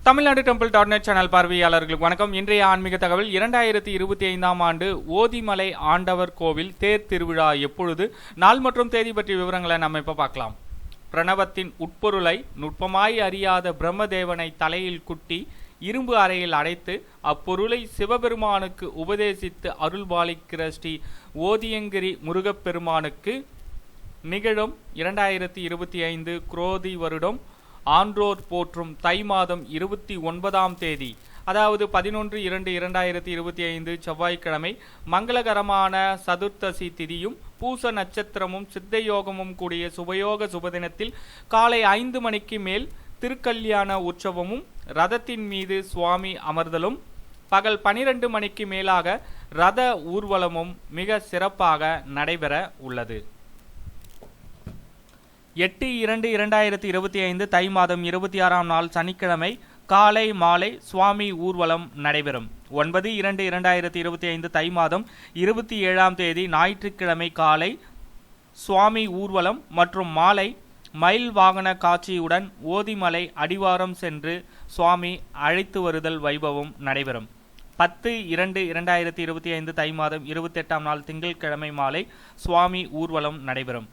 Tamil Nadu temple .net channel பார்வையாளர்களுக்கு வணக்கம். இன்றைய ஆன்மீக தகவல் 2025ஆம் ஆண்டு ஓதிமலை ஆண்டவர் கோவில் தேர் திருவிழா எப்பொழுது, நாள் மற்றும் தேதி பற்றிய விவரங்களை நம்ம இப்ப பார்க்கலாம். பிரணவத்தின் உட்பொருளை நுட்பமாய் அறியாத பிரம்மதேவனை தலையில் குட்டி இரும்பு அறையில் அடைத்து அப்பொருளை சிவபெருமானுக்கு உபதேசித்து அருள்பாலிக்கிற ஸ்ரீ ஓதியங்கிரி முருகப்பெருமானுக்கு நிகழும் 2025 குரோதி வருடம் ஆன்றோர் போற்றும் தை மாதம் 29ஆம் தேதி, அதாவது 11/2/2025 செவ்வாய்க்கிழமை மங்களகரமான சதுர்த்தசி திதியும் பூச நட்சத்திரமும் சித்தயோகமும் கூடிய சுபயோக சுபதினத்தில் காலை 5 மணிக்கு மேல் திருக்கல்யாண உற்சவமும் ரதத்தின் மீது சுவாமி அமர்தலும் பகல் 12 மணிக்கு மேலாக ரத ஊர்வலமும் மிக சிறப்பாக நடைபெற உள்ளது. 8/2/2025 தை மாதம் 26ஆம் நாள் சனிக்கிழமை காலை மாலை சுவாமி ஊர்வலம் நடைபெறும். 9/2/2025 தை மாதம் 27ஆம் தேதி ஞாயிற்றுக்கிழமை காலை சுவாமி ஊர்வலம் மற்றும் மாலை மயில் வாகன காட்சியுடன் ஓதிமலை அடிவாரம் சென்று சுவாமி அழைத்து வருதல் வைபவம் நடைபெறும். 10/2/2025 தை மாதம் 28ஆம் நாள் திங்கட்கிழமை மாலை சுவாமி ஊர்வலம் நடைபெறும்.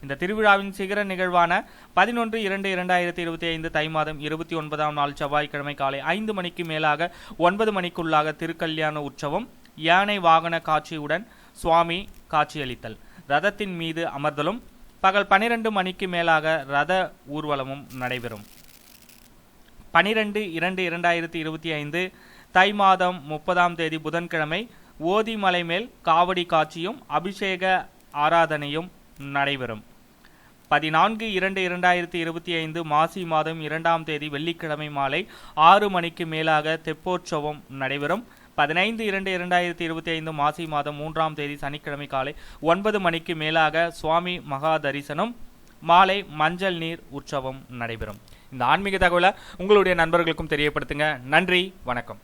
இந்த திருவிழாவின் சிகர நிகழ்வான 11/2/2025 தை மாதம் 29ஆம் நாள் செவ்வாய்க்கிழமை காலை 5 மணிக்கு மேலாக 9 மணிக்குள்ளாக திருக்கல்யாண உற்சவம், யானை வாகன காட்சியுடன் சுவாமி காட்சியளித்தல், ரதத்தின் மீது அமர்தலும் பகல் 12 மணிக்கு மேலாக ரத ஊர்வலமும் நடைபெறும். 12/2/2025 தை மாதம் 30ஆம் தேதி புதன்கிழமை ஓதிமலை மேல் காவடி காட்சியும் அபிஷேக ஆராதனையும் நடைபெறும். 14/2/2025 மாசி மாதம் 2ஆம் தேதி வெள்ளிக்கிழமை மாலை 6 மணிக்கு மேலாக தெப்போற்சவம் நடைபெறும். 15/2/2025 மாசி மாதம் 3ஆம் தேதி சனிக்கிழமை காலை 9 மணிக்கு மேலாக சுவாமி மகா தரிசனம், மாலை மஞ்சள் நீர் உற்சவம் நடைபெறும். இந்த ஆன்மீக தகவலை உங்களுடைய நண்பர்களுக்கும் தெரியப்படுத்துங்க. நன்றி, வணக்கம்.